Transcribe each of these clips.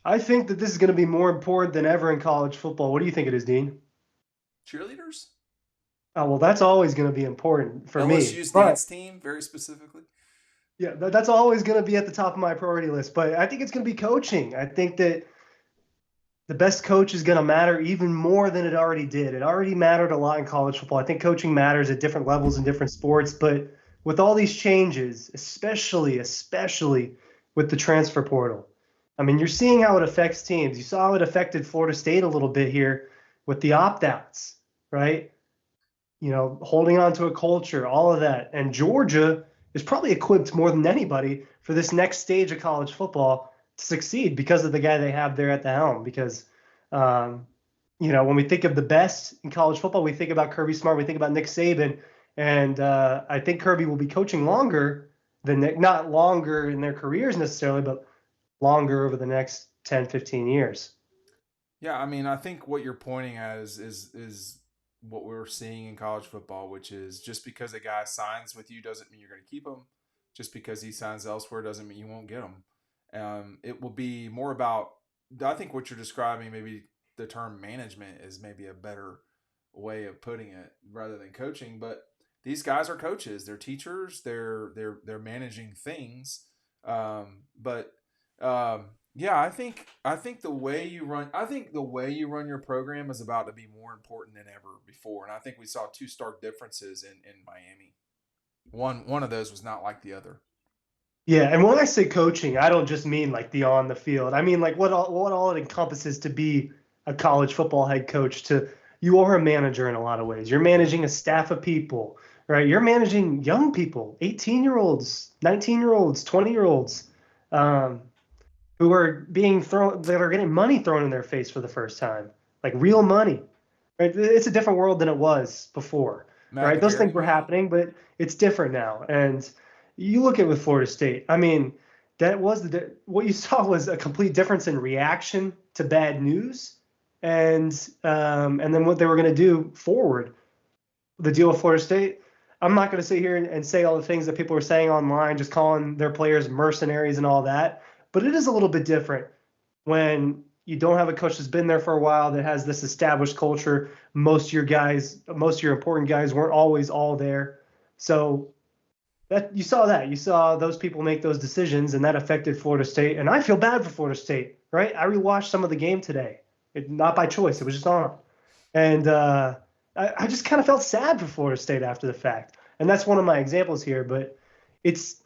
I think that this is going to be more important than ever in college football. What do you think it is, Dean? Cheerleaders? Oh, well, that's always going to be important for me. LSU's But dance team, very specifically. yeah, that's always going to be at the top of my priority list. But I think it's going to be coaching. I think that the best coach is going to matter even more than it already did. It already mattered a lot in college football. I think coaching matters at different levels in different sports. But with all these changes, especially with the transfer portal, I mean, you're seeing how it affects teams. You saw how it affected Florida State a little bit here with the opt-outs, right? Holding on to a culture, all of that. And Georgia is probably equipped more than anybody for this next stage of college football to succeed because of the guy they have there at the helm. Because, um, when we think of the best in college football, we think about Kirby Smart, we think about Nick Saban. And I think Kirby will be coaching longer than Nick, not longer in their careers necessarily, but longer over the next 10, 15 years. Yeah, I mean, I think what you're pointing at is what we're seeing in college football, which is just because a guy signs with you doesn't mean you're going to keep him. Just because he signs elsewhere doesn't mean you won't get him. It will be more about. I think what you're describing, maybe the term management is maybe a better way of putting it rather than coaching. But these guys are coaches. They're teachers. They're managing things. But yeah, I think the way you run your program is about to be more important than ever before. And I think we saw two stark differences in Miami. One of those was not like the other. Yeah, and when I say coaching, I don't just mean like the on the field. I mean like what all it encompasses to be a college football head coach. To You are a manager in a lot of ways. You're Yeah. managing a staff of people, right? You're managing young people, 18-year-olds, 19-year-olds, 20-year-olds, um, who are being thrown that are getting money thrown in their face for the first time, like real money. Right? It's a different world than it was before, right? Those McAvery things were money. happening, but it's different now. And you look at with Florida State. I mean, that was what you saw was a complete difference in reaction to bad news, and then what they were going to do forward. The deal with Florida State. I'm not going to sit here and say all the things that people are saying online, just calling their players mercenaries and all that. But it is a little bit different when you don't have a coach that's been there for a while that has this established culture. Most of your important guys weren't always all there. So that you saw those people make those decisions, and that affected Florida State. And I feel bad for Florida State, right? I rewatched some of the game today, not by choice; it was just on, and I just kind of felt sad for Florida State after the fact. And that's one of my examples here, but it's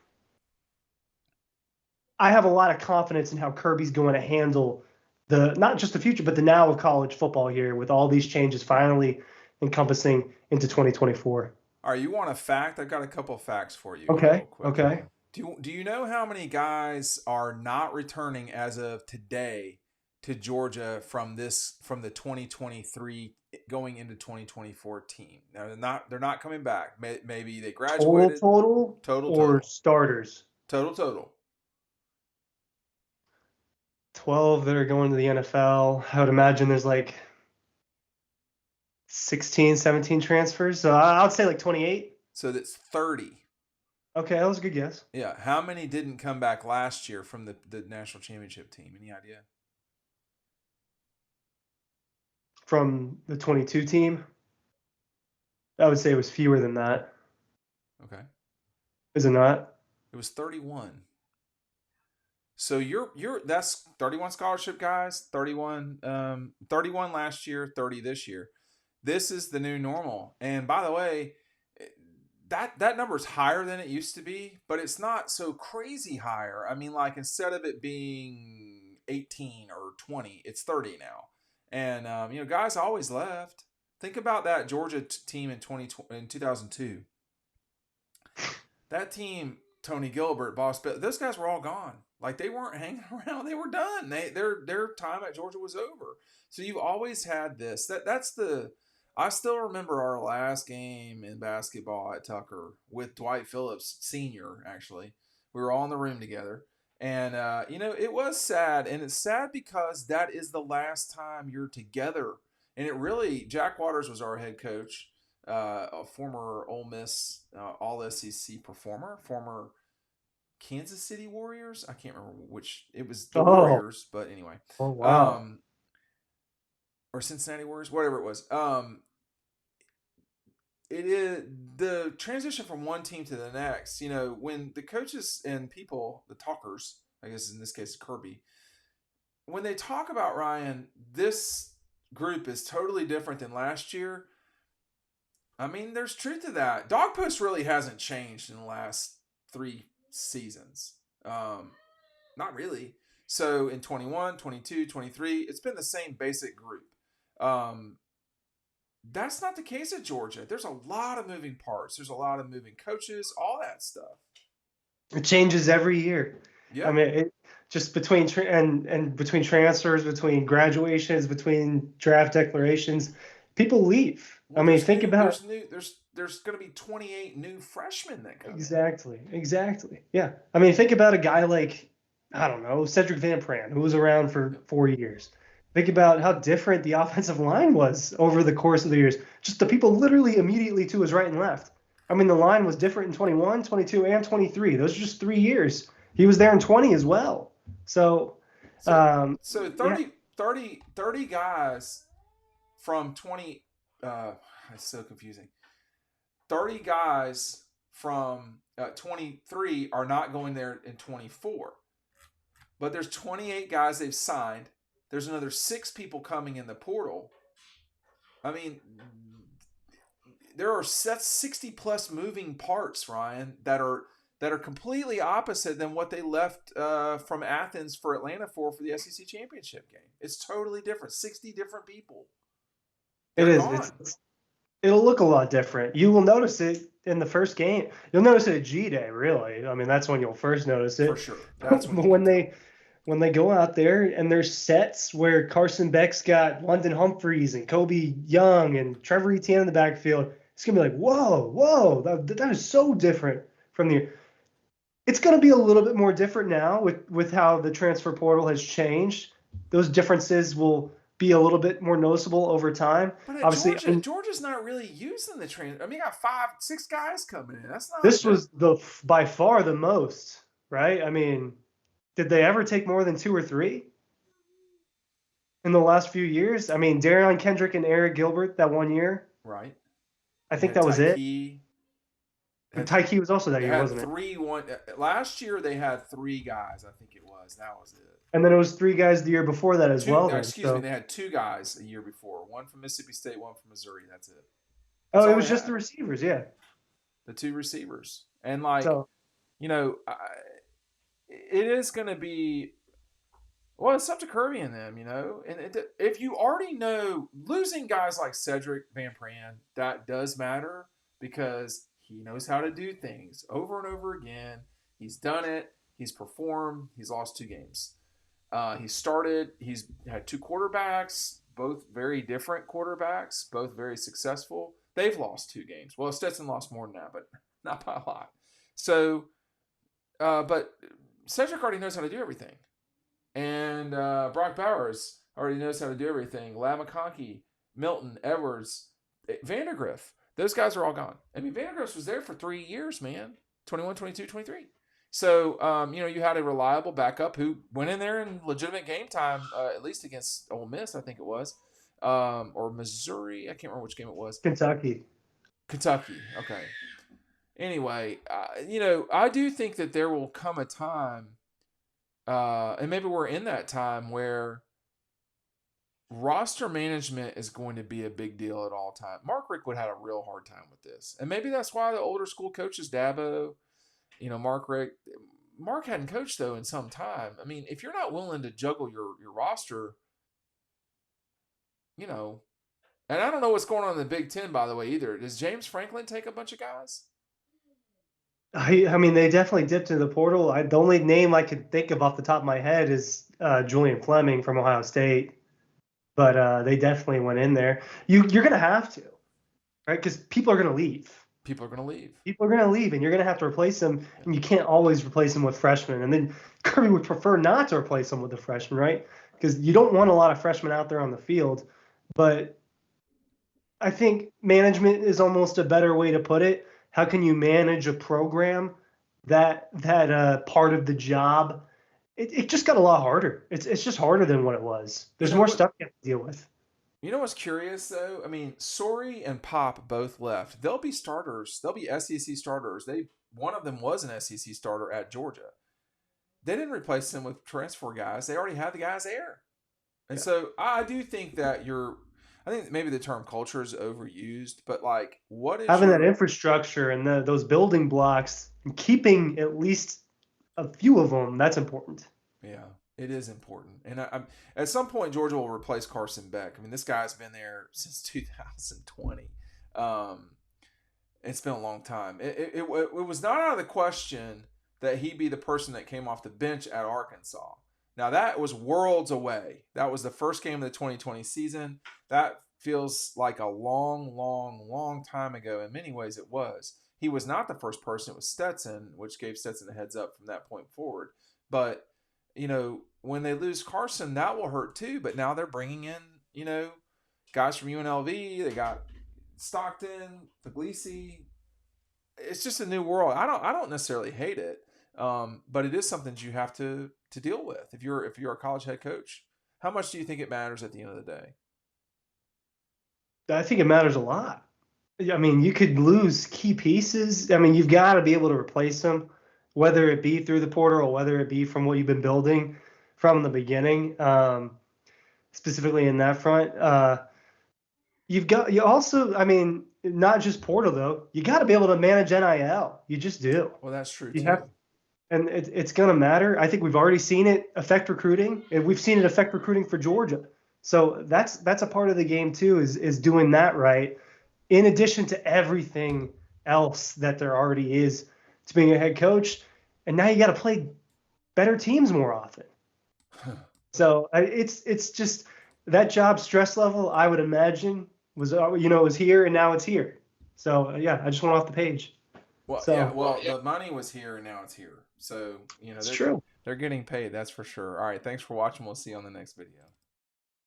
I have a lot of confidence in how Kirby's going to handle the not just the future, but the now of college football here with all these changes finally encompassing into 2024. All right, you want a fact? I've got a couple of facts for you here, real Okay, quick. okay. Do you know how many guys are not returning as of today to Georgia from the 2023 going into 2024 team? Now they're not coming back. Maybe they Total graduated. total Total or total starters? total total. 12 that are going to the NFL. I would imagine there's like 16, 17 transfers. So I would say like 28. So that's 30. Okay, that was a good guess. Yeah. How many didn't come back last year from the national championship team? Any idea? From the 22 team, I would say it was fewer than that. Okay. Is it not? It was 31. So you're that's 31 scholarship guys, 31 last year, 30 this year. This is the new normal. And by the way, that number is higher than it used to be, but it's not so crazy higher. I mean, like instead of it being 18 or 20, it's 30 now. And guys always left. Think about that Georgia team in 2002. That team, Tony Gilbert, Boss Bill, those guys were all gone. Like they weren't hanging around. They were done. Their time at Georgia was over. So you've always had this. That's the. I still remember our last game in basketball at Tucker with Dwight Phillips Senior. Actually, we were all in the room together, and it was sad, and it's sad because that is the last time you're together. And it really, Jack Waters was our head coach, a former Ole Miss All SEC performer, former Kansas City Warriors. I can't remember which. It was the Oh, Warriors, but anyway. oh wow. Um, or Cincinnati Warriors, whatever it was. It is the transition from one team to the next. When the coaches and people, the talkers, I guess in this case Kirby, when they talk about Ryan, this group is totally different than last year. I mean, there's truth to that. Dog Post really hasn't changed in the last 3 seasons. Not really. So in 21, 22, 23, it's been the same basic group. Um, that's not the case at Georgia. There's a lot of moving parts. There's a lot of moving coaches, all that stuff. It changes every year. I Yep. mean, just between and between transfers, between graduations, between draft declarations, people leave. I Well, mean, think about there's going to be 28 new freshmen that come in. exactly. Yeah. I mean, think about a guy like, I don't know, Cedric Van Pran, who was around for Yep. 4 years. Think about how different the offensive line was over the course of the years. Just the people literally immediately to his right and left. I mean, the line was different in 21, 22, and 23. Those are just 3 years. He was there in 20 as well. So, So so yeah, 30 guys from 20 it's so confusing. 30 guys from 23 are not going there in 24. But there's 28 guys they've signed. There's another 6 people coming in the portal. I mean, that's 60 plus moving parts, Ryan, that are completely opposite than what they left from Athens for Atlanta for the SEC championship game. It's totally different. 60 different people. it They're is. gone. It'll look a lot different. You will notice it in the first game. You'll notice it at G Day, really. I mean, that's when you'll first notice For it. sure. That's when you can when tell. they go out there and there's sets where Carson Beck's got London Humphreys and Kobe Young and Trevor Etienne in the backfield, it's gonna be like, whoa, that is so different from the. It's gonna be a little bit more different now with how the transfer portal has changed. Those differences will be a little bit more noticeable over time. But at Obviously, I Georgia, mean, Georgia's not really using the train. I mean, you got 5, 6 guys coming in. That's not this that. was the by far the most, right? I mean, did they ever take more than two or three in the last few years? I mean, Darion Kendrick and Eric Gilbert that 1 year. Right. I You think had that was it. Tyke. And Had Tyke was also that They year, had wasn't it? last year. They had 3 guys. I think it was. That was it. And then it was three guys the year before that as Two. well. No, Then excuse me. so They had 2 guys a year before. One from Mississippi State. One from Missouri. That's it. That's oh, it all they was just had. the receivers, yeah. The 2 receivers. And like So you know, it is going to be. Well, it's up to Kirby and them, And if you already know losing guys like Cedric Van Pran, that does matter because he knows how to do things over and over again. He's done it. He's performed. He's lost 2 games. He's had 2 quarterbacks, both very different quarterbacks, both very successful. They've lost 2 games. Well, Stetson lost more than that, but not by a lot. So, but Cedric already knows how to do everything. And Brock Bowers already knows how to do everything. Lab McConkey, Milton, Edwards, Vandergriff. Those guys are all gone. I mean, Vandergriff was there for 3 years, man. 21, 22, 23. So, you had a reliable backup who went in there in legitimate game time, at least against Ole Miss, I think it was, or Missouri. I can't remember which game it was. Kentucky. Kentucky. Okay. Anyway, I do think that there will come a time, and maybe we're in that time where roster management is going to be a big deal at all time. Mark Richt had a real hard time with this, and maybe that's why the older school coaches, Dabo, Mark Richt. Mark hadn't coached though in some time. I mean, if you're not willing to juggle your roster, and I don't know what's going on in the Big Ten, by the way, either. Does James Franklin take a bunch of guys? I mean, they definitely dipped into the portal. The only name I could think of off the top of my head is Julian Fleming from Ohio State, but they definitely went in there. You're gonna have to, right? Because people are gonna leave. People are going to leave. People are going to leave, and you're going to have to replace them, and you can't always replace them with freshmen. And then Kirby would prefer not to replace them with a freshman, right? Because you don't want a lot of freshmen out there on the field. But I think management is almost a better way to put it. How can you manage a program that part of the job, it just got a lot harder. It's just harder than what it was. You There's know more what? stuff you have to deal with. You know what's curious though? I mean, Sori and Pop both left. They'll be starters. They'll be SEC starters. One of them was an SEC starter at Georgia. They didn't replace him with transfer guys. They already had the guys there. And Yeah. so I do think that I think maybe the term culture is overused, but like, what is Having that your, infrastructure and those building blocks and keeping at least a few of them, that's important. yeah, it is important. And I'm at some point, Georgia will replace Carson Beck. I mean, this guy's been there since 2020. Um, it's been a long time. It was not out of the question that he be the person that came off the bench at Arkansas. Now that was worlds away. That was the first game of the 2020 season. That feels like a long, long, long time ago. In many ways, it was. He was not the first person. It was Stetson, which gave Stetson a heads up from that point forward. But when they lose Carson, that will hurt too. But now they're bringing in guys from UNLV. They got Stockton, Puglisi. It's just a new world. I don't necessarily hate it, but it is something that you have to deal with if you're a college head coach. How much do you think it matters at the end of the day? I think it matters a lot. I mean, you could lose key pieces. I mean, you've got to be able to replace them, whether it be through the portal or whether it be from what you've been building from the beginning, specifically in that front. You also, I mean, not just portal though. You got to be able to manage NIL. You just do. Well, that's true You too. have, and it's going to matter. I think we've already seen it affect recruiting, and we've seen it affect recruiting for Georgia. So that's a part of the game too, is doing that right, in addition to everything else that there already is to being a head coach. And now you got to play better teams more often. So it's just that job stress level, I would imagine, was here and now it's here. So yeah, I just went off the page. Well, yeah. So Well, the money was here and now it's here. So it's they're true. they're getting paid. That's for sure. All right. Thanks for watching. We'll see you on the next video.